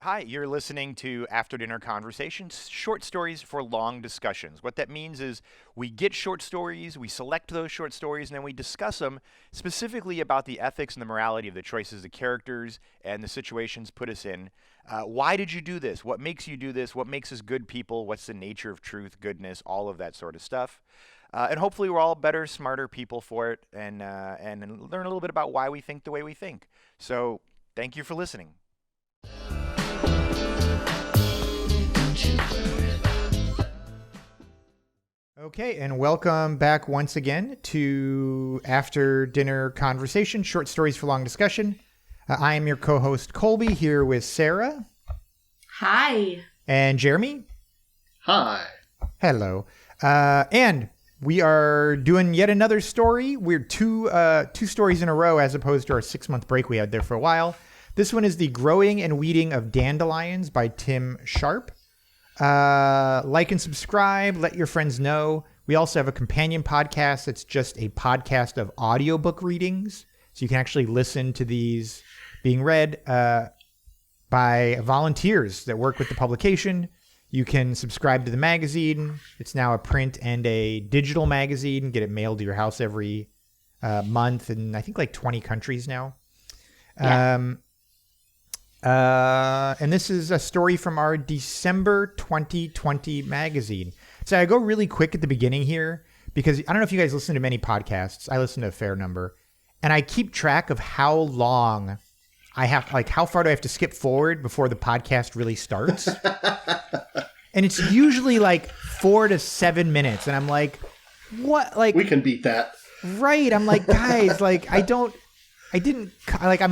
Hi, you're listening to After Dinner Conversations, short stories for long discussions. What that means is we get short stories, we select those short stories, and then we discuss them specifically about the ethics and the morality of the choices the characters and the situations put us in. Why did you do this? What makes you do this? What makes us good people? What's the nature of truth, goodness, all of that sort of stuff. And hopefully we're all better, smarter people for it and learn a little bit about why we think the way we think. So thank you for listening. Okay, and welcome back once again to After Dinner Conversation, short stories for long discussion. I am your co-host Kolby, here with Sarah. Hi. And Jeremy. Hi. Hello. And we are doing yet another story. We're two stories in a row as opposed to our 6-month break we had there for a while. This one is The Growing and Weeding of Dandelions by Tim Sharp. Like and subscribe, let your friends know. We also have a companion podcast that's just a podcast of audiobook readings. So you can actually listen to these being read by volunteers that work with the publication. You can subscribe to the magazine. It's now a print and a digital magazine. Get it mailed to your house every month in I think like 20 countries now. Yeah. And this is a story from our December 2020 magazine. So I go really quick at the beginning here because I don't know if you guys listen to many podcasts. I listen to a fair number. And I keep track of how long I have, like how far do I have to skip forward before the podcast really starts? And it's usually like 4 to 7 minutes. And I'm like, what? Like we can beat that. Right. I'm like, guys, like I'm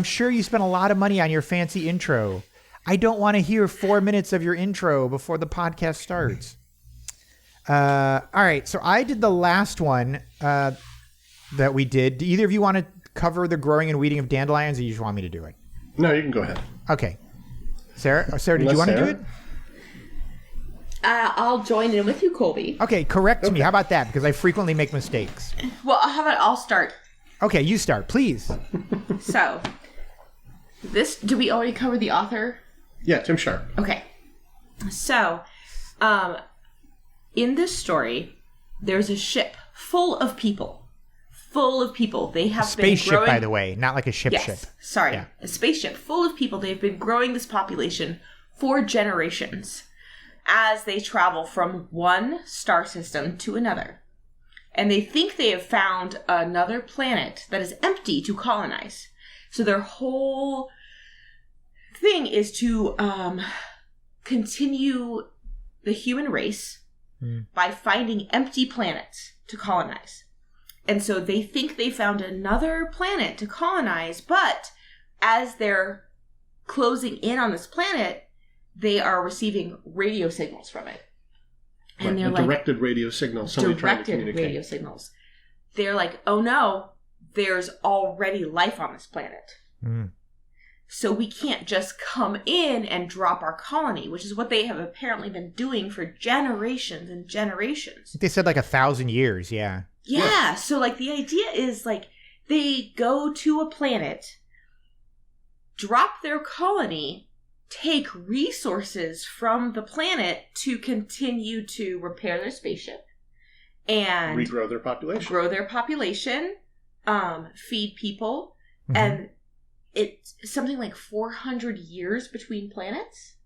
sure you spent a lot of money on your fancy intro. I don't want to hear 4 minutes of your intro before the podcast starts. All right. So I did the last one that we did. Do either of you want to cover The Growing and Weeding of Dandelions, or you just want me to do it? No, you can go ahead. Okay. Sarah, did you want to do it? I'll join in with you, Kolby. Okay, correct me. How about that? Because I frequently make mistakes. Well, how about I'll start? Okay, you start, please. So, do we already cover the author? Yeah, Tim Sharp. Okay. So, in this story, there's a ship full of people. They have spaceship, by the way, not like a ship. Sorry, yeah. A spaceship full of people. They've been growing this population for generations as they travel from one star system to another. And they think they have found another planet that is empty to colonize. So their whole thing is to continue the human race by finding empty planets to colonize. And so they think they found another planet to colonize, but as they're closing in on this planet, they are receiving radio signals from it. And they're like, directed radio signals. Directed radio signals. They're like, oh no, there's already life on this planet. So we can't just come in and drop our colony, which is what they have apparently been doing for generations and generations. They said like 1,000 years, yeah. Yeah, so like the idea is like they go to a planet, drop their colony, take resources from the planet to continue to repair their spaceship and regrow their population, feed people, and it's something like 400 years between planets.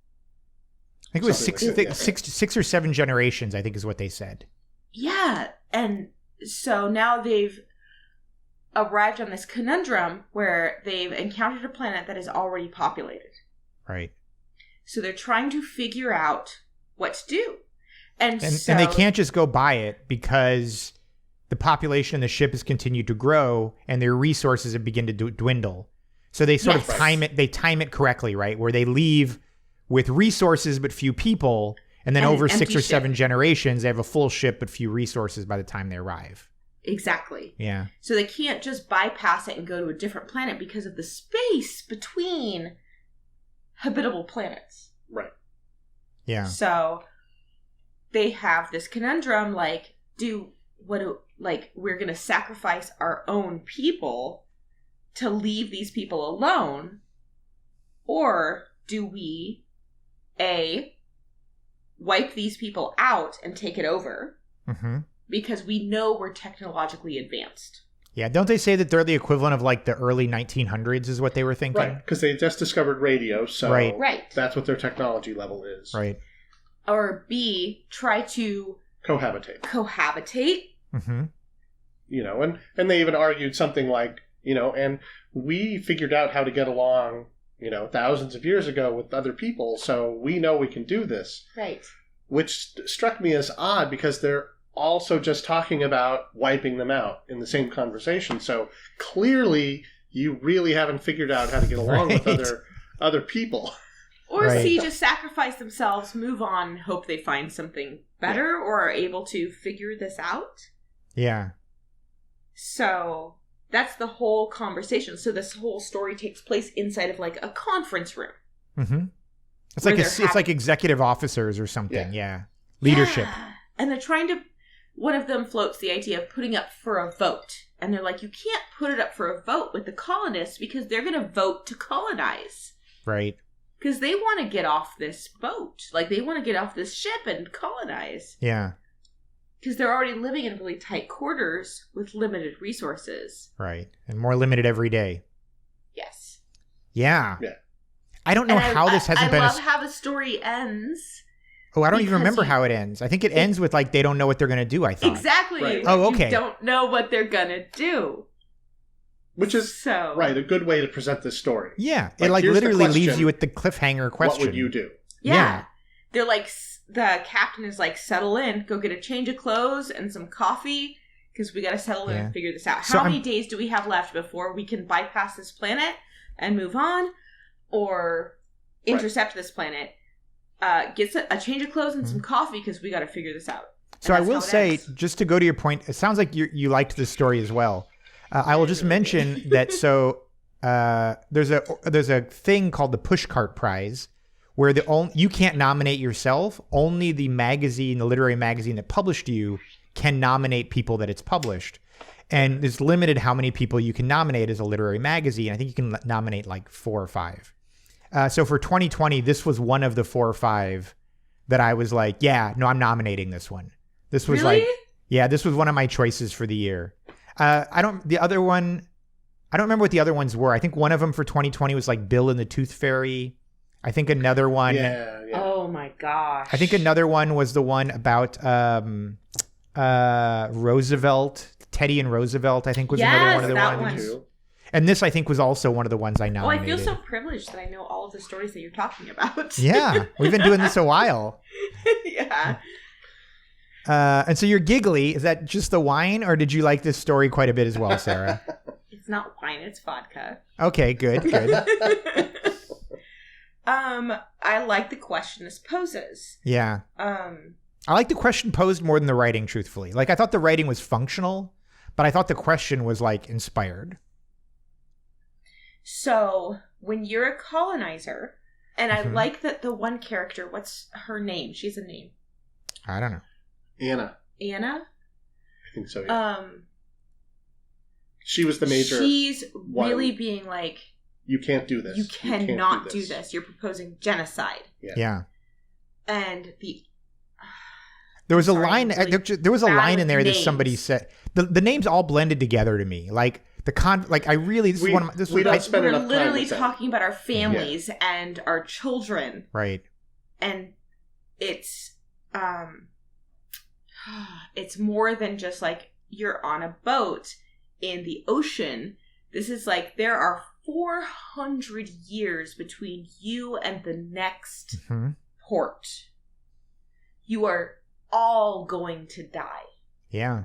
I think it was six or seven generations, I think is what they said. Yeah, and so now they've arrived on this conundrum where they've encountered a planet that is already populated. Right. So they're trying to figure out what to do. And they can't just go buy it because the population of the ship has continued to grow and their resources have begun to dwindle. So they sort of time it correctly, right? Where they leave with resources but few people, and then over 6 or 7 generations, they have a full ship but few resources by the time they arrive. Exactly. Yeah. So they can't just bypass it and go to a different planet because of the space between habitable planets. Right. Yeah. So they have this conundrum, like, we're going to sacrifice our own people to leave these people alone, or do we A, wipe these people out and take it over, because we know we're technologically advanced. Yeah, don't they say that they're the equivalent of like the early 1900s is what they were thinking? Right, because they just discovered radio, so right. That's what their technology level is. Right. Or B, try to cohabitate. You know, and they even argued something like, you know, and we figured out how to get along, you know, thousands of years ago with other people, so we know we can do this. Right. Which struck me as odd because they're also just talking about wiping them out in the same conversation. So clearly you really haven't figured out how to get along with other people. Or C, just sacrifice themselves, move on, hope they find something better or are able to figure this out. Yeah. So that's the whole conversation. So this whole story takes place inside of like a conference room. It's like it's like executive officers or something. Yeah. Leadership. Yeah. And they're trying to, one of them floats the idea of putting up for a vote. And they're like, you can't put it up for a vote with the colonists because they're going to vote to colonize. Right. Because they want to get off this boat. Like, they want to get off this ship and colonize. Yeah. Because they're already living in really tight quarters with limited resources. Right. And more limited every day. Yes. Yeah. I don't know how this hasn't been... I love how the story ends. Oh, I don't even remember how it ends. I think it ends with, like, they don't know what they're going to do, I thought. Exactly. Right. Like, okay. You don't know what they're going to do. Which is, a good way to present this story. Yeah. It, like, literally leaves you with the cliffhanger question. What would you do? Yeah. They're like, the captain is like, settle in, go get a change of clothes and some coffee, because we got to settle in and figure this out. How many days do we have left before we can bypass this planet and move on? Or intercept this planet? Gets a change of clothes and some coffee because we got to figure this out. So I will say, just to go to your point, it sounds like you liked this story as well. I will just mention that. So there's a thing called the Pushcart Prize, where you can't nominate yourself. Only the literary magazine that published you, can nominate people that it's published, and it's limited how many people you can nominate as a literary magazine. I think you can nominate like 4 or 5. So for 2020, this was one of the 4 or 5 that I was like, I'm nominating this one. This was this was one of my choices for the year. I don't remember what the other ones were. I think one of them for 2020 was like Bill and the Tooth Fairy. I think another one. Yeah. Oh my gosh. I think another one was the one about Roosevelt, Teddy and Roosevelt. I think was another one of the ones. And this, I think, was also one of the ones I nominated. Oh, I feel so privileged that I know all of the stories that you're talking about. Yeah, we've been doing this a while. Yeah. And so you're giggly. Is that just the wine, or did you like this story quite a bit as well, Sarah? It's not wine, it's vodka. Okay, good. I like the question this poses. Yeah. I like the question posed more than the writing, truthfully. Like, I thought the writing was functional, but I thought the question was, like, inspired. So, when you're a colonizer, and I like that the one character, what's her name? She's a name. I don't know. Anna? I think so, yeah. She was the major. She's really being like, you can't do this. You cannot do this. You're proposing genocide. Yeah. And there was a line. There was a line in there that somebody said. The names all blended together to me. Like I really. This is one of my. This we don't spend we're enough time literally with talking about our families and our children. Right. And it's more than just like you're on a boat in the ocean. This is like there are 400 years between you and the next port. You are all going to die. Yeah.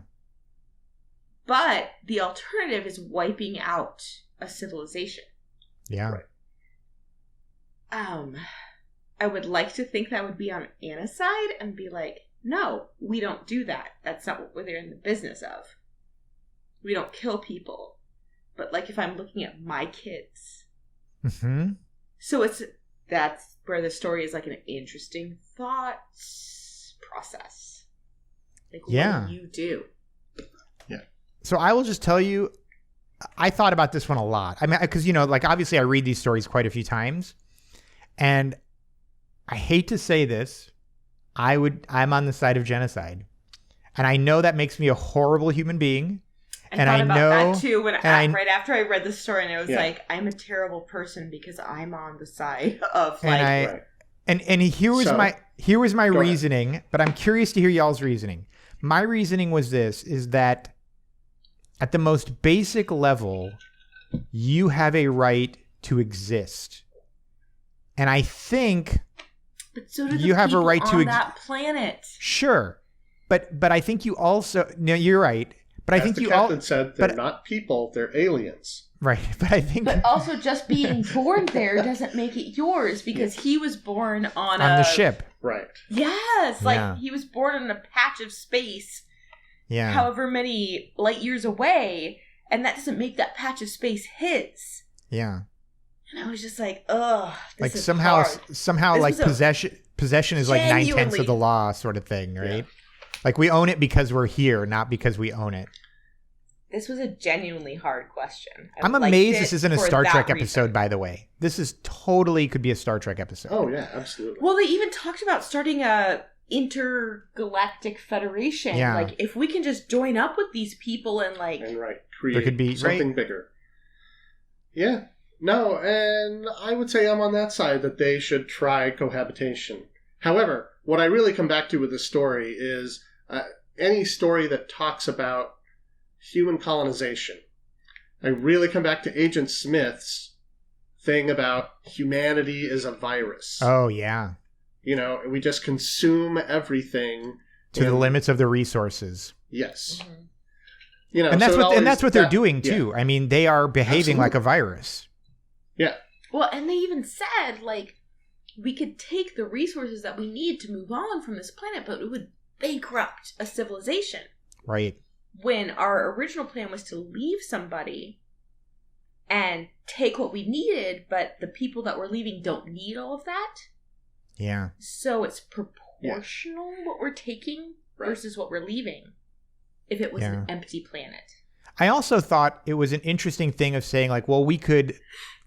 But the alternative is wiping out a civilization. Yeah. Right. I would like to think that would be on Anna's side and be like, no, we don't do that. That's not what we're in the business of. We don't kill people. But like if I'm looking at my kids. So that's where the story is like an interesting thought process. Like what do you do? Yeah. So I will just tell you, I thought about this one a lot. I mean, because, like obviously I read these stories quite a few times. And I hate to say this, I'm on the side of genocide. And I know that makes me a horrible human being. And I thought about know that too right after I read the story, and I was Yeah. like, I'm a terrible person because I'm on the side of Right. And here was my reasoning, but I'm curious to hear y'all's reasoning. My reasoning was this, is that at the most basic level, you have a right to exist. And I think but so do the you have a people right to on that planet. Sure. But I think you also, no, you're right. But I think the you captain all said they're not people, they're aliens. right. But I think But also, just being born there doesn't make it yours because he was born on the ship. Right. Yes, like Yeah. he was born in a patch of space, Yeah. however many light years away, and that doesn't make that patch of space his. Yeah. And I was just like, ugh, this Like is somehow hard. like This was possession is like 9/10 genuinely- of the law sort of thing, right? Yeah. Like we own it because we're here, not because we own it. This was a genuinely hard question. I'm liked amazed it this isn't a for Star that Trek reason. episode, by the way. This is totally could be a Star Trek episode. Oh, yeah, absolutely. Well, they even talked about starting a intergalactic federation. Yeah. Like, if we can just join up with these people and Create There could be- something right? bigger. Yeah. No, and I would say I'm on that side that they should try cohabitation. However, what I really come back to with this story is any story that talks about human colonization. I really come back to Agent Smith's thing about humanity is a virus. Oh yeah. You know, we just consume everything To the limits of the resources. Yes. Mhm. You know, And that's so what that's what they're that- doing yeah. too. I mean, they are behaving like a virus. Yeah. Well, and they even said, like, we could take the resources that we need to move on from this planet, but it would bankrupt a civilization. Right. When our original plan was to leave somebody and take what we needed, but the people that we're leaving don't need all of that. Yeah. So it's proportional what we're taking versus what we're leaving. If it was an empty planet. I also thought it was an interesting thing of saying like, well, we could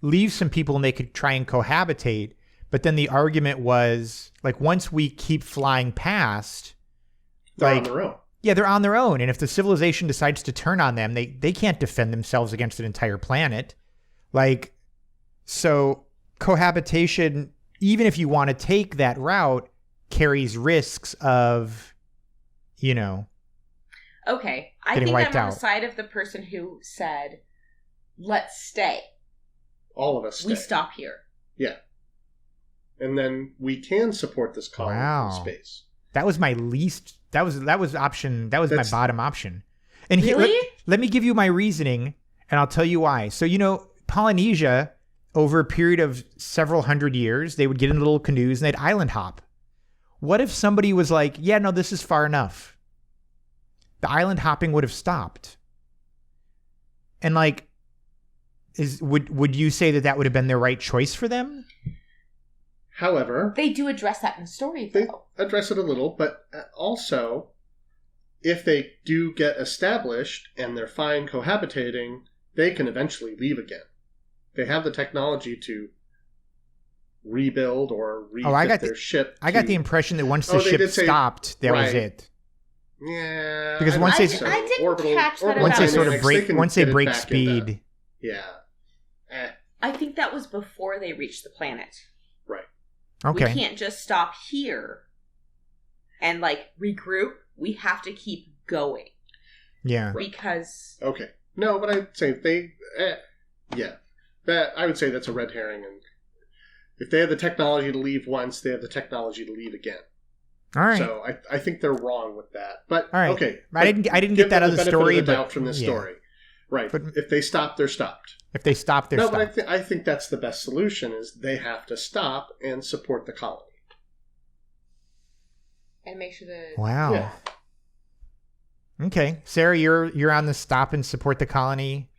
leave some people and they could try and cohabitate. But then the argument was like, once we keep flying past, They're like, on their own. yeah, they're on their own. And if the civilization decides to turn on them, they can't defend themselves against an entire planet. Like, so cohabitation, even if you want to take that route, carries risks of, you know, Okay, I getting think wiped I'm on out. the side of the person who said, let's stay. All of us stay. We stop here. Yeah. And then we can support this colony Wow. in space. that was my least, that was option, that was my That's- bottom option. And Really? let me give you my reasoning and I'll tell you why. So, you know, Polynesia, over a period of several hundred years, they would get in little canoes and they'd island hop. What if somebody was like, yeah, no, this is far enough? The island hopping would have stopped. And like, would you say that would have been the right choice for them? However, They do address that in the story, they though. address it a little, but also, if they do get established and they're fine cohabitating, they can eventually leave again. They have the technology to rebuild or refit their ship. I got the impression that once the they ship did say- stopped, that was right. it. Yeah, Because I once don't they- think I didn't catch that orbital Once they about sort of dynamics, break, can once they get it break back speed, into- yeah. I think that was before they reached the planet. Right. okay. We can't just stop here and, like, regroup. We have to keep going. Yeah. Because... Okay. No, but I'd say yeah. I would say that's a red herring. And if they have the technology to leave once, they have the technology to leave again. All right. So I think they're wrong with that. But All right. okay. I didn't Give get that them out of the benefit story, the but doubt from this yeah. story. Right. But- if they stop, they're stopped. If they stop, they're No, stopped. but I think that's the best solution is they have to stop and support the colony. And make sure that... Wow. Yeah. Okay, Sarah, you're on the stop and support the colony.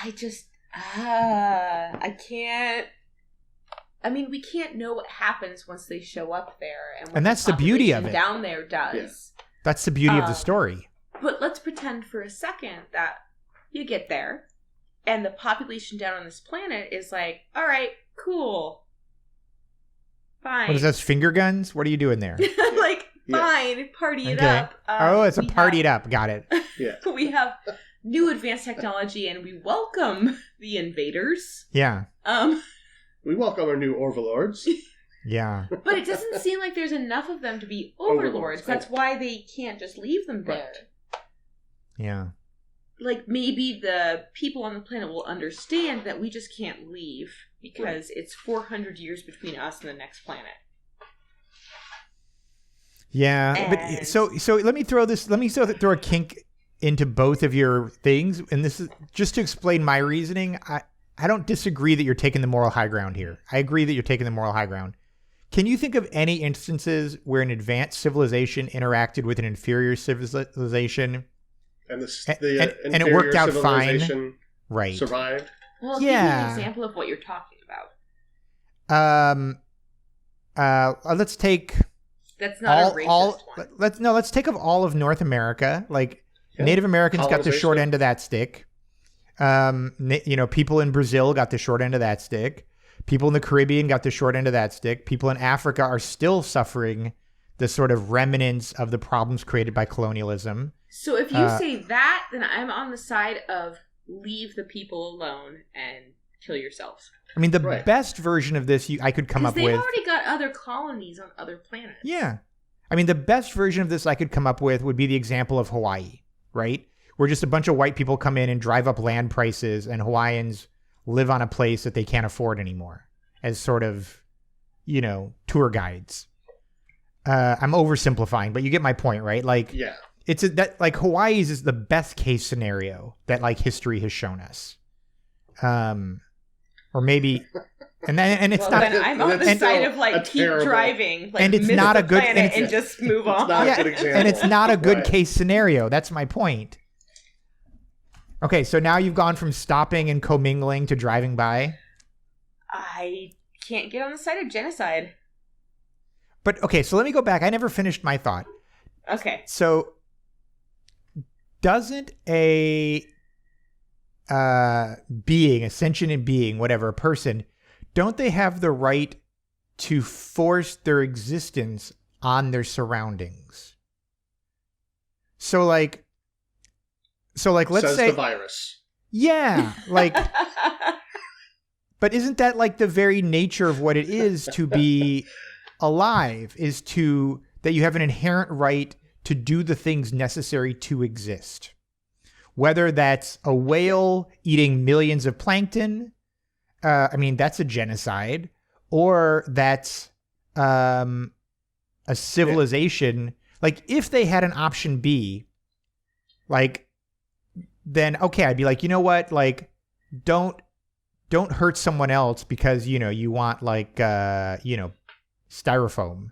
I just... I can't... I mean, we can't know what happens once they show up there. And, what And that's the beauty of population it. down there does. Yeah. That's the beauty of the story. But let's pretend for a second that you get there and the population down on this planet is like, all right, cool. Fine. What is this, finger guns? What are you doing there? Like, fine, party it up. It's a party it up. Got it. Yeah. We have new advanced technology, and we welcome the invaders. Yeah. We welcome our new overlords. Yeah. But it doesn't seem like there's enough of them to be overlords. That's why they can't just leave them there. Right. Yeah. Like, maybe the people on the planet will understand that we just can't leave because it's 400 years between us and the next planet. Yeah. But so let me throw a kink into both of your things, and this is just to explain my reasoning. I don't disagree that you're taking the moral high ground here. I agree that you're taking the moral high ground. Can you think of any instances where an advanced civilization interacted with an inferior civilization and it worked out fine? Right. Survived? Well, give me an example of what you're talking about. Let's take... That's not a racist one. Let's take of all of North America. Like, Native Americans got the short end of that stick. People in Brazil got the short end of that stick. People in the Caribbean got the short end of that stick. People in Africa are still suffering the sort of remnants of the problems created by colonialism. So if you say that, then I'm on the side of leave the people alone and kill yourselves. I mean, the best version of this I could come up with... Because they've already got other colonies on other planets. Yeah. I mean, the best version of this I could come up with would be the example of Hawaii, right? Where just a bunch of white people come in and drive up land prices, and Hawaiians live on a place that they can't afford anymore as sort of, tour guides. I'm oversimplifying, but you get my point, right? Like, Hawaii's is the best case scenario that like history has shown us. Or maybe, and it's not. Then I'm on the side of like keep driving, like, and it's not a good, and just move on. It's not a good example. And it's not a good case scenario. That's my point. Okay, so now you've gone from stopping and commingling to driving by. I can't get on the side of genocide. But okay, so let me go back. I never finished my thought. Okay. So doesn't a sentient being, whatever, a person, don't they have the right to force their existence on their surroundings? So let's Says say the virus. Yeah, but isn't that like the very nature of what it is to be alive, is that you have an inherent right to do the things necessary to exist? Whether that's a whale eating millions of plankton, that's a genocide, or that's a civilization. Like, if they had an option B, then okay, I'd be like, you know what? Like, don't hurt someone else because, you want styrofoam,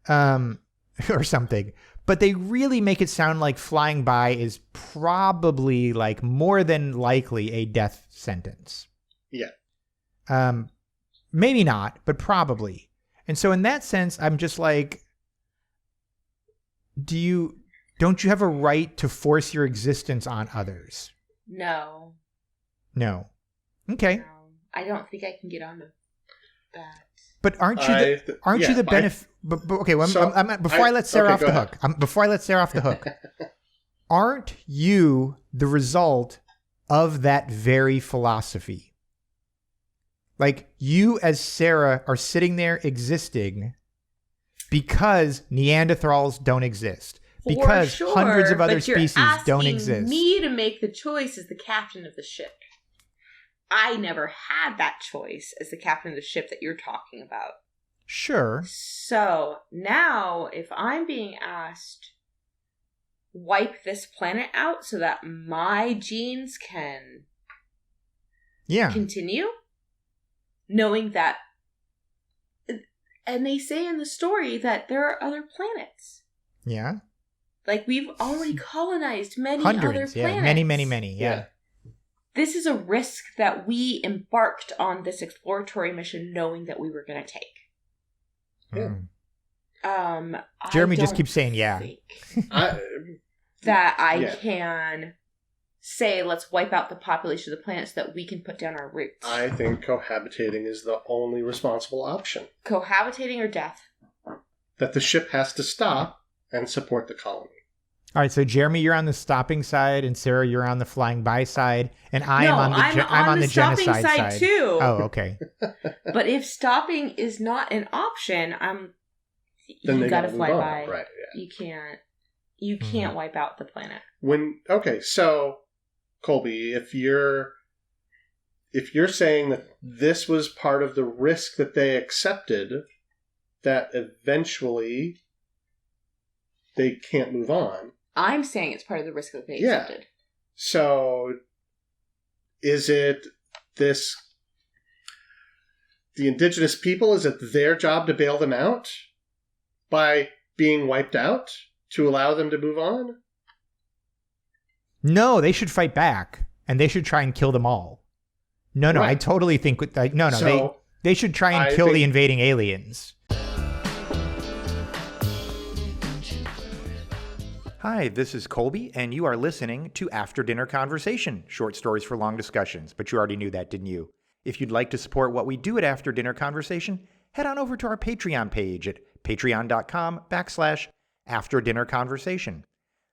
or something. But they really make it sound like flying by is probably like more than likely a death sentence. Yeah. Maybe not, but probably. And so in that sense, I'm just like, don't you have a right to force your existence on others? No. Okay. No. I don't think I can get on with that. But aren't you the benefit? But okay, before I let Sarah off the hook, aren't you the result of that very philosophy? Like, you as Sarah are sitting there existing because Neanderthals don't exist. Because hundreds of other species don't exist. Me to make the choice as the captain of the ship. I never had that choice as the captain of the ship that you're talking about. Sure. So now, if I'm being asked, wipe this planet out so that my genes can continue, knowing that, and they say in the story that there are other planets. Yeah. Like, we've already colonized many Hundreds, other planets. Many, yeah. This is a risk that we embarked on this exploratory mission knowing that we were going to take. Jeremy just keeps saying, yeah. That I can say, let's wipe out the population of the planet so that we can put down our roots? I think cohabitating is the only responsible option. Cohabitating or death? That the ship has to stop and support the colony. All right, so Jeremy, you're on the stopping side, and Sarah, you're on the flying by side, and I'm on the stopping genocide side too. Oh, okay. But if stopping is not an option, Then you gotta fly move on. by. Right, yeah. You can't wipe out the planet. So Kolby, if you're saying that this was part of the risk that they accepted, that eventually they can't move on. I'm saying it's part of the risk that they accepted. So is it the indigenous people, is it their job to bail them out by being wiped out to allow them to move on? No, they should fight back, and they should try and kill them all. No, right. I totally think they should try and kill the invading aliens. Hi, this is Kolby, and you are listening to After Dinner Conversation, short stories for long discussions. But you already knew that, didn't you? If you'd like to support what we do at After Dinner Conversation, head on over to our Patreon page at patreon.com/After Dinner Conversation.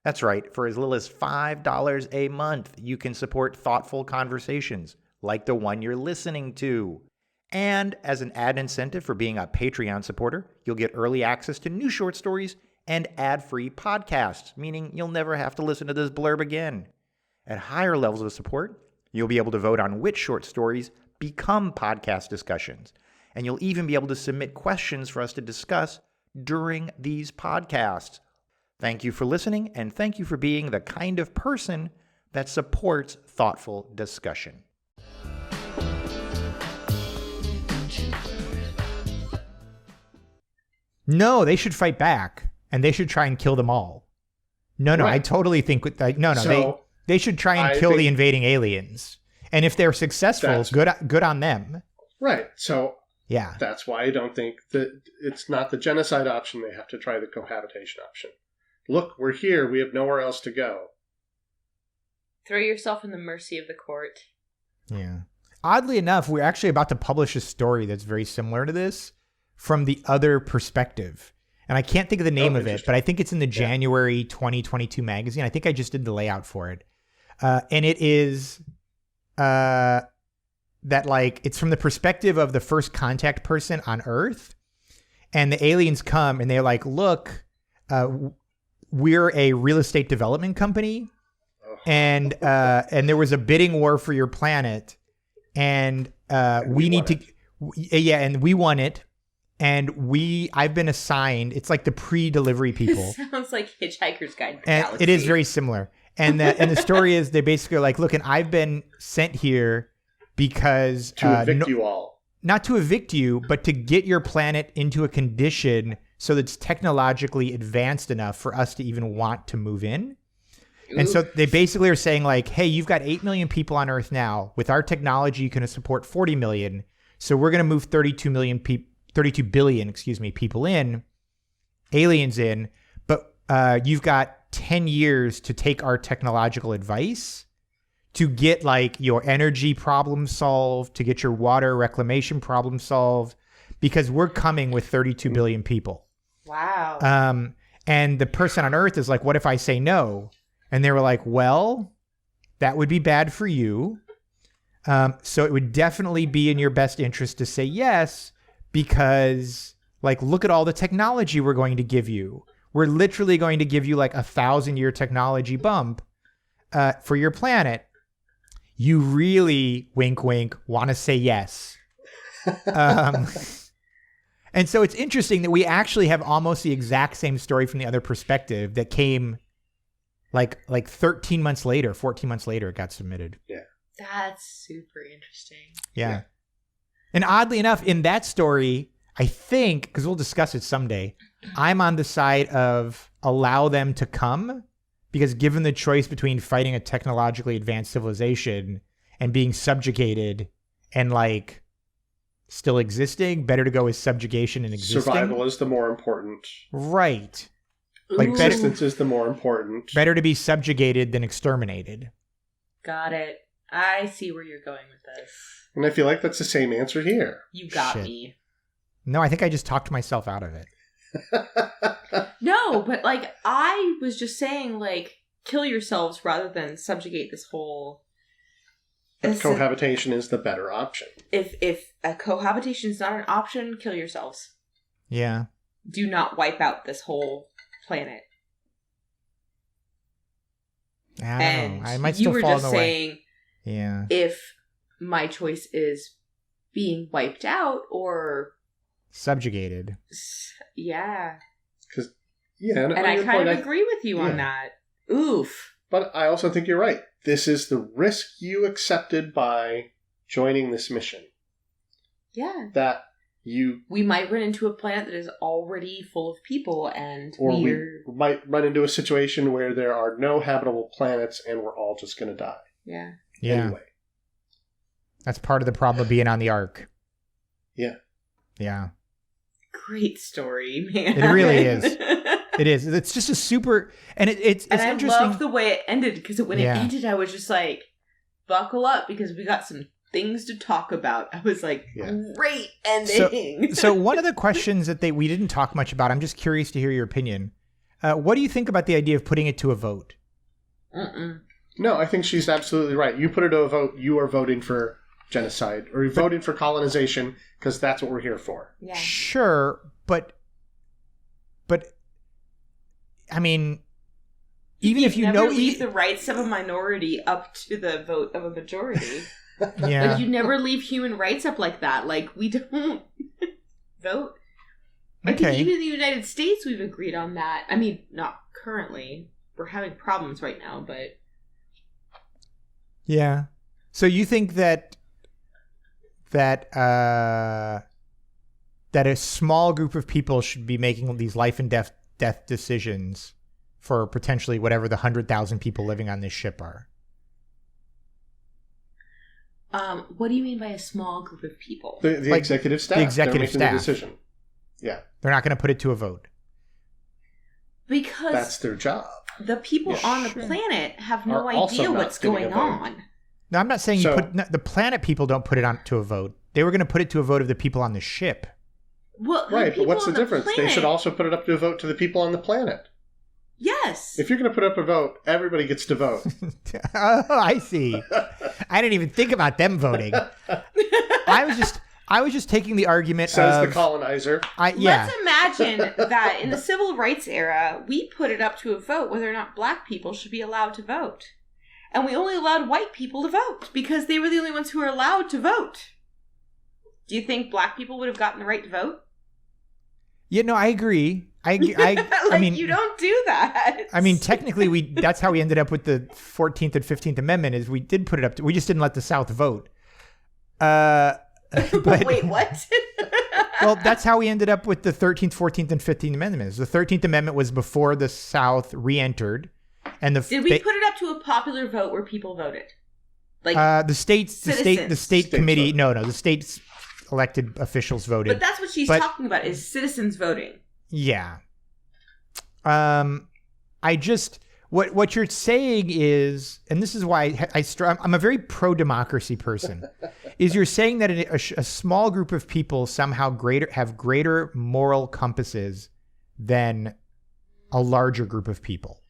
That's right, for as little as $5 a month, you can support thoughtful conversations like the one you're listening to. And as an added incentive for being a Patreon supporter, you'll get early access to new short stories and ad-free podcasts, meaning you'll never have to listen to this blurb again. At higher levels of support, you'll be able to vote on which short stories become podcast discussions, and you'll even be able to submit questions for us to discuss during these podcasts. Thank you for listening, and thank you for being the kind of person that supports thoughtful discussion. No, they should fight back. And they should try and kill them all. No, right. I totally think they should try and kill the invading aliens. And if they're successful, good on them. Right. So yeah, that's why I don't think that it's not the genocide option. They have to try the cohabitation option. Look, we're here. We have nowhere else to go. Throw yourself in the mercy of the court. Yeah. Oddly enough, we're actually about to publish a story that's very similar to this from the other perspective. And I can't think of the name of it, but I think it's in the January 2022 magazine. I think I just did the layout for it. And it is that it's from the perspective of the first contact person on Earth. And the aliens come and they're like, look, we're a real estate development company. And there was a bidding war for your planet. And we need to, and we won it. And I've been assigned, it's like the pre-delivery people. Sounds like Hitchhiker's Guide to the And Galaxy. it is very similar. And the story is they basically are like, look, and I've been sent here because... to evict you all. Not to evict you, but to get your planet into a condition so that it's technologically advanced enough for us to even want to move in. Ooh. And so they basically are saying like, hey, you've got 8 million people on Earth now. With our technology, you can support 40 million. So we're going to move 32 billion people in, aliens in, but you've got 10 years to take our technological advice to get like your energy problem solved, to get your water reclamation problem solved, because we're coming with 32 billion people. Wow. And the person on Earth is like, what if I say no? And they were like, well, that would be bad for you. So it would definitely be in your best interest to say yes, because like, look at all the technology we're going to give you. We're literally going to give you like 1,000-year technology bump for your planet. You really, wink, wink, want to say yes. And so it's interesting that we actually have almost the exact same story from the other perspective that came like 13 months later, 14 months later, it got submitted. Yeah. That's super interesting. Yeah. And oddly enough, in that story, I think, because we'll discuss it someday, I'm on the side of allow them to come, because given the choice between fighting a technologically advanced civilization and being subjugated and like still existing, better to go with subjugation and existing. Survival is the more important. Right. Like existence is the more important. Better to be subjugated than exterminated. Got it. I see where you're going with this. And I feel like that's the same answer here. You got Shit. me. No, I think I just talked myself out of it. No, but like I was just saying, like, kill yourselves rather than subjugate this whole. But cohabitation is the better option. If a cohabitation is not an option, kill yourselves. Yeah. Do not wipe out this whole planet. I don't And know. I might you still were fall in just the way. saying, Yeah. if my choice is being wiped out or Subjugated. yeah, Yeah, and I kind of agree with you on that. Oof. But I also think you're right. This is the risk you accepted by joining this mission. Yeah. That we might run into a planet that is already full of people, and or we might run into a situation where there are no habitable planets and we're all just going to die. Yeah. Yeah. Anyway. That's part of the problem of being on the Ark. Yeah. Yeah. Great story, man. It really is. It is. It's just a super, and it's and I interesting. love the way it ended, because when it ended, I was just like, buckle up, because we got some things to talk about. I was like, great ending. So one of the questions that we didn't talk much about, I'm just curious to hear your opinion. What do you think about the idea of putting it to a vote? No, I think she's absolutely right. You put it to a vote, you are voting for genocide, or you're voting for colonization, because that's what we're here for. Yeah. Sure, but I mean, even if you know, leave the rights of a minority up to the vote of a majority. Yeah. Like, you never leave human rights up like that. Like, we don't vote. I think even in the United States we've agreed on that. I mean, not currently. We're having problems right now, but yeah. So you think that a small group of people should be making these life and death decisions for potentially whatever the 100,000 people living on this ship are? What do you mean by a small group of people? The like, executive staff. The executive making staff. The decision. Yeah. They're not going to put it to a vote. Because that's their job. The people on the planet have no idea what's going on. No, I'm not saying the planet people don't put it on to a vote. They were going to put it to a vote of the people on the ship. Well, right, but what's the difference? They should also put it up to a vote to the people on the planet. Yes. If you're going to put up a vote, everybody gets to vote. Oh, I see. I didn't even think about them voting. I was just taking the argument Says the colonizer. Let's imagine that in the civil rights era, we put it up to a vote whether or not black people should be allowed to vote. And we only allowed white people to vote because they were the only ones who were allowed to vote. Do you think black people would have gotten the right to vote? Yeah, no, I agree. I mean, you don't do that. I mean, technically, that's how we ended up with the 14th and 15th Amendment. Is we did put it up. We just didn't let the South vote. But wait, what? Well, that's how we ended up with the 13th, 14th, and 15th Amendments. The 13th Amendment was before the South re-entered, and did we put it up to a popular vote where people voted? Like the state committee. No, the state's elected officials voted. But that's what she's talking about: is citizens voting. Yeah. I just what you're saying is, and this is why I'm a very pro-democracy person, is you're saying that a small group of people somehow have greater moral compasses than a larger group of people.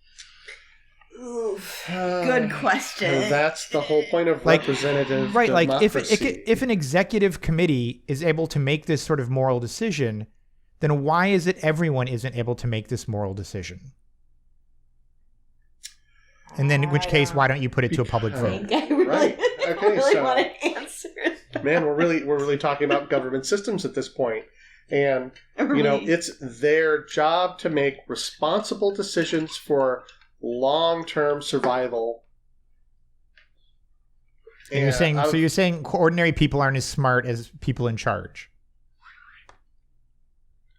Oof. Good question. That's the whole point of representative democracy. Like if an executive committee is able to make this sort of moral decision, then why is it everyone isn't able to make this moral decision? And then in which case, why don't you put it to a public vote? I really want to answer. Man, we're really talking about government systems at this point. And, it's their job to make responsible decisions for long-term survival. And you're saying ordinary people aren't as smart as people in charge?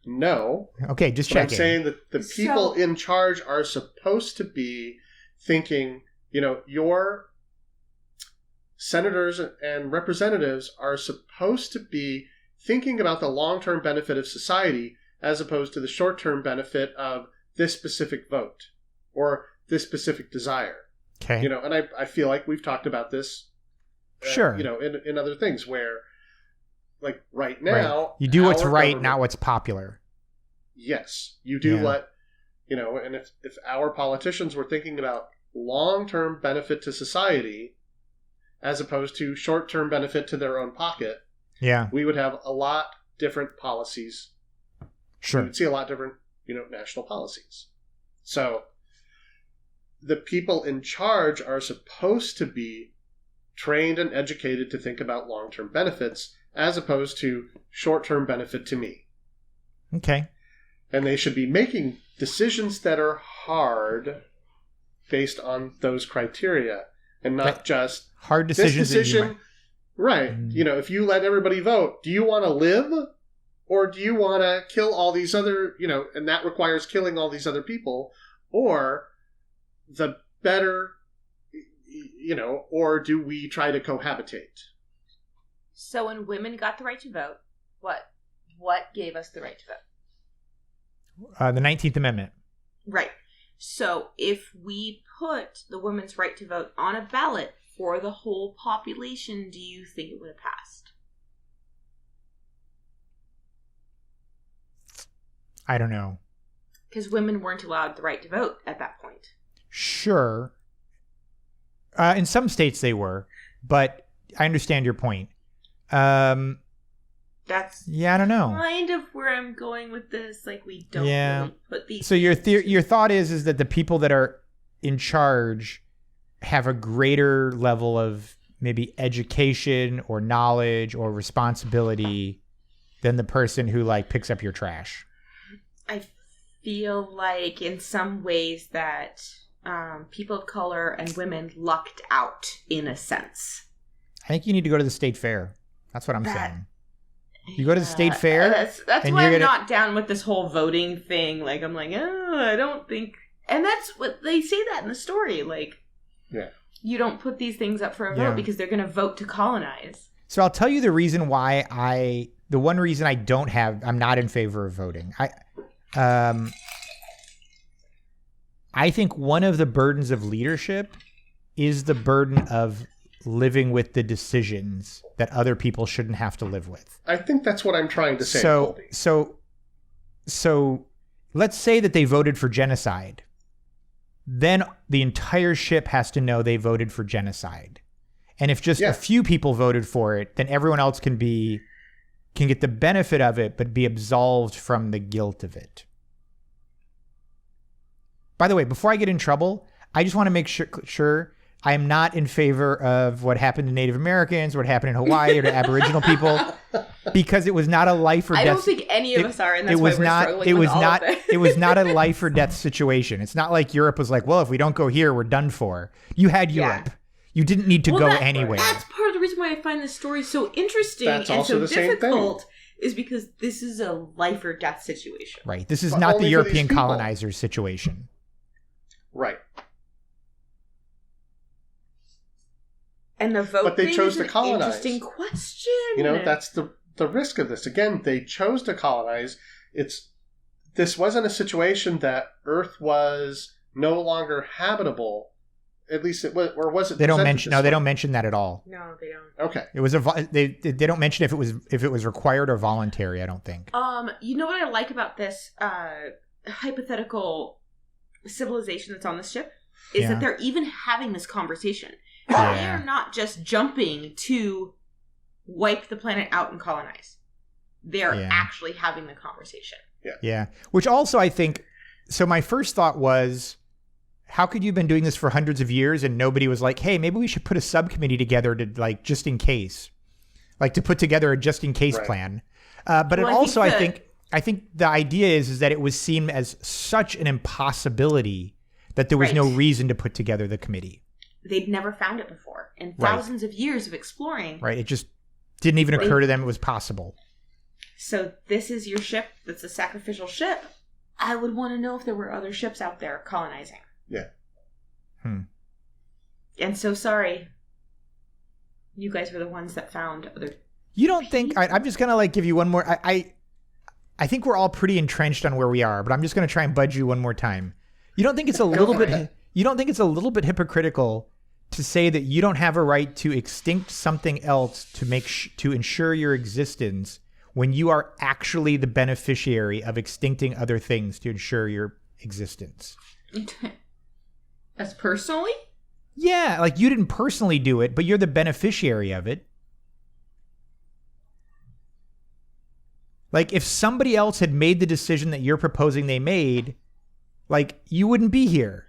No. Okay, just checking. I'm saying that the people in charge are supposed to be thinking, your senators and representatives are supposed to be thinking about the long-term benefit of society as opposed to the short-term benefit of this specific vote or this specific desire. Okay. You know, and I feel like we've talked about this, Sure. you know, in other things where, like right now, you do what's our right, government- not what's popular. Yes, you do Yeah. what, you know, and if our politicians were thinking about long-term benefit to society as opposed to short-term benefit to their own pocket, Yeah. we would have a lot different policies. We Sure. would see a lot different, you know, national policies. So the people in charge are supposed to be trained and educated to think about long-term benefits as opposed to short-term benefit to me. Okay. And they should be making decisions that are hard based on those criteria and not just Hard this decisions. decision. Right. You know, if you let everybody vote, do you want to live or do you want to kill all these other, you know, and that requires killing all these other people, or the better, you know, or do we try to cohabitate? So when women got the right to vote, what gave us the right to vote? The 19th Amendment. Right. So if we put the women's right to vote on a ballot for the whole population, do you think it would have passed? I don't know. Because women weren't allowed the right to vote at that point. Sure. In some states they were, but I understand your point. That's Yeah, I don't know. kind of where I'm going with this. Like, we don't Yeah. really put these... So your thought is that the people that are in charge have a greater level of maybe education or knowledge or responsibility than the person who like picks up your trash. I feel like in some ways that people of color and women lucked out in a sense. I think you need to go to the state fair. That's what I'm saying. You go to the state fair. That's and why you're I'm gonna- not down with this whole voting thing. Like, I'm like, oh, I don't think... And that's what they say that in the story. Like, Yeah. you don't put these things up for a Yeah. vote because they're going to vote to colonize. So I'll tell you the reason why the one reason I'm not in favor of voting. I think one of the burdens of leadership is the burden of living with the decisions that other people shouldn't have to live with. I think that's what I'm trying to say, Kolby. So let's say that they voted for genocide. Then the entire ship has to know they voted for genocide. And if just a few people voted for it, then everyone else can get the benefit of it, but be absolved from the guilt of it. By the way, before I get in trouble, I just want to make sure I am not in favor of what happened to Native Americans, what happened in Hawaii, or to Aboriginal people, because it was not a life or death. I don't think any of us are, and that's why we're struggling with all of this. It was not a life or death situation. It's not like Europe was like, well, if we don't go here, we're done for. You had Europe. You didn't need to go anywhere. That's part of the reason why I find this story so interesting That's and also so the same difficult is because this is a life or death situation. Right. This is But not only the for these European people. colonizers situation. Right. And the vote But they thing chose is to an colonize. interesting question. You know, that's the risk of this. Again, they chose to colonize. This wasn't a situation that Earth was no longer habitable. At least it was, or was it? They don't presented mention. this No, they way? don't mention that at all. No, they don't. Okay. It was they don't mention if it was required or voluntary. I don't think. You know what I like about this hypothetical civilization that's on the ship is that they're even having this conversation. They are not just jumping to wipe the planet out and colonize. They're actually having the conversation. Yeah. Which also I think. So my first thought was, how could you have been doing this for hundreds of years and nobody was like, hey, maybe we should put a subcommittee together to like just in case, like to put together a just in case plan. But I think the idea is that it was seen as such an impossibility that there was no reason to put together the committee. They'd never found it before. And thousands of years of exploring. Right. It just didn't even occur to them it was possible. So this is your ship that's a sacrificial ship. I would want to know if there were other ships out there colonizing. Yeah. And so sorry. You guys were the ones that found other... You don't think... I'm just going to like give you one more... I think we're all pretty entrenched on where we are, but I'm just going to try and budge you one more time. You don't think it's a little bit... you don't think it's a little bit hypocritical to say that you don't have a right to extinct something else to ensure your existence when you are actually the beneficiary of extincting other things to ensure your existence? As personally? Yeah, like you didn't personally do it, but you're the beneficiary of it. Like if somebody else had made the decision that you're proposing they made, like you wouldn't be here.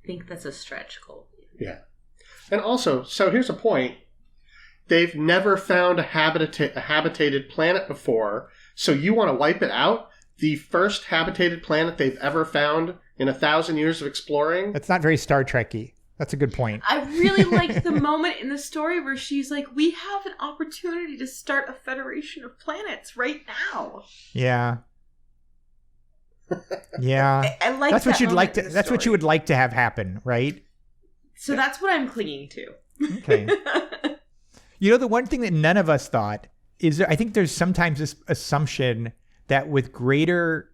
I think that's a stretch, Kolby. Yeah. And also, so here's a point. They've never found a habitated planet before, so you want to wipe it out? The first habitated planet they've ever found in 1,000 years of exploring? That's not very Star Trek-y. That's a good point. I really liked the moment in the story where she's like, we have an opportunity to start a federation of planets right now. Yeah. Yeah. I like that's that what you'd like to. moment in the That's what you story. would like to have happen, right? So that's what I'm clinging to. Okay. You know, the one thing that none of us thought is I think there's sometimes this assumption that with greater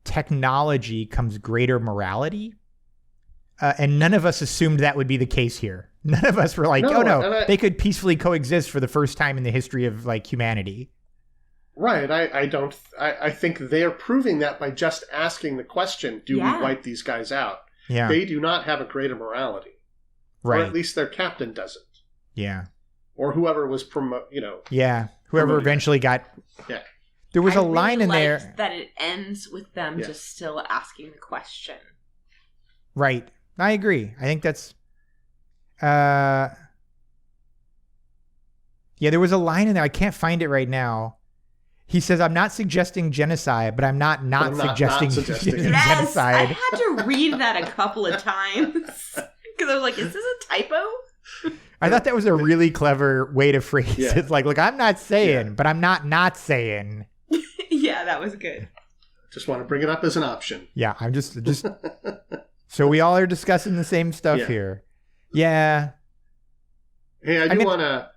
technology comes greater morality. And none of us assumed that would be the case here. None of us were like, they could peacefully coexist for the first time in the history of like humanity. Right. I think they're proving that by just asking the question, do we wipe these guys out? Yeah. They do not have a greater morality. Right. Or at least their captain doesn't. Yeah. Or whoever was Yeah. Whoever eventually got. Yeah. There was a really line in there. liked that it ends with them just still asking the question. Right. I agree. I think that's. Yeah, there was a line in there. I can't find it right now. He says, "I'm not suggesting genocide, but I'm not suggesting genocide." Yes, I had to read that a couple of times because I was like, "Is this a typo?" I thought that was a really clever way to phrase it. It's like, look, I'm not saying, but I'm not saying. Yeah, that was good. Just want to bring it up as an option. Yeah, I'm just. So we all are discussing the same stuff here. Yeah. Hey, I do want to.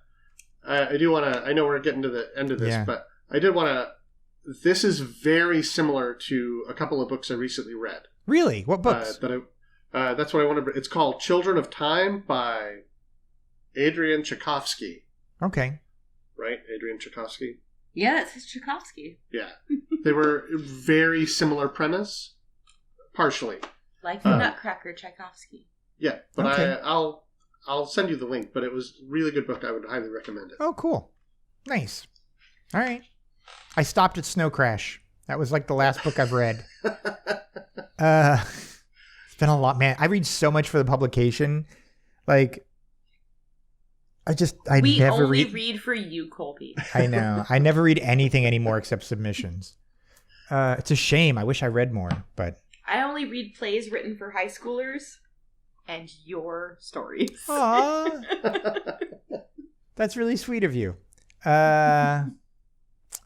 I know we're getting to the end of this, but I did want to. This is very similar to a couple of books I recently read. Really? What books? That's what I want to. It's called Children of Time by Adrian Tchaikovsky. Okay. Right, Adrian Tchaikovsky. Yeah, it says Tchaikovsky. Yeah, they were very similar premise, partially. Like the Nutcracker Tchaikovsky. Yeah, but okay. I'll send you the link. But it was a really good book. I would highly recommend it. Oh, cool. Nice. All right. I stopped at Snow Crash. That was like the last book I've read. It's been a lot, man. I read so much for the publication. Like, We never read for you, Kolby. I know. I never read anything anymore except submissions. It's a shame. I wish I read more, but. I only read plays written for high schoolers and your stories. Aww. That's really sweet of you. All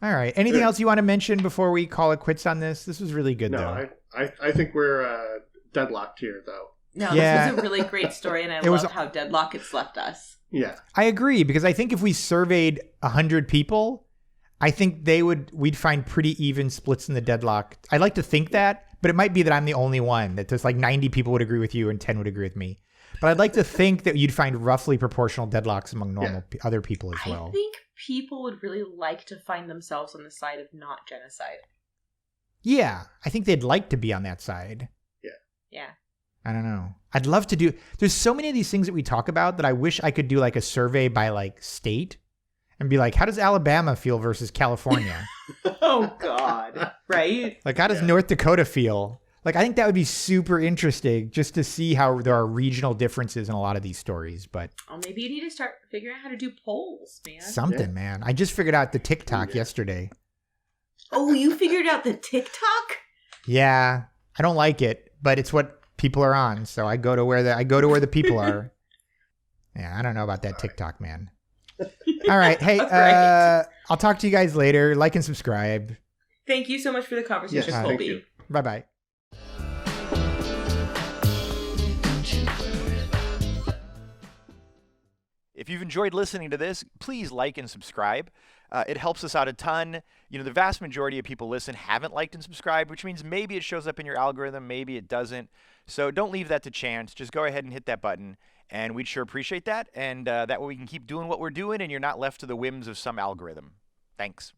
right. Anything else you want to mention before we call it quits on this? This was really good, though. I think we're deadlocked here, though. No, this was a really great story, and I love how deadlock it's left us. Yeah. I agree, because I think if we surveyed 100 people, I think we'd find pretty even splits in the deadlock. I'd like to think that, but it might be that I'm the only one, that there's like 90 people would agree with you and 10 would agree with me. But I'd like to think that you'd find roughly proportional deadlocks among other people as well. I think people would really like to find themselves on the side of not genocide. Yeah, I think they'd like to be on that side. Yeah. I don't know. I'd love to do. There's so many of these things that we talk about that I wish I could do like a survey by like state and be like, how does Alabama feel versus California? Oh, God. Right? Like, how does North Dakota feel? Like, I think that would be super interesting just to see how there are regional differences in a lot of these stories. But maybe you need to start figuring out how to do polls, man. Something, man. I just figured out the TikTok yesterday. Oh, you figured out the TikTok? Yeah. I don't like it, but it's what people are on. So I go to where the people are. Yeah, I don't know about that TikTok, man. All right. Hey, I'll talk to you guys later. Like and subscribe. Thank you so much for the conversation, Kolby. Bye-bye. If you've enjoyed listening to this, please like and subscribe. It helps us out a ton. You know, the vast majority of people haven't liked and subscribed, which means maybe it shows up in your algorithm, maybe it doesn't. So don't leave that to chance. Just go ahead and hit that button, and we'd sure appreciate that. And that way we can keep doing what we're doing, and you're not left to the whims of some algorithm. Thanks.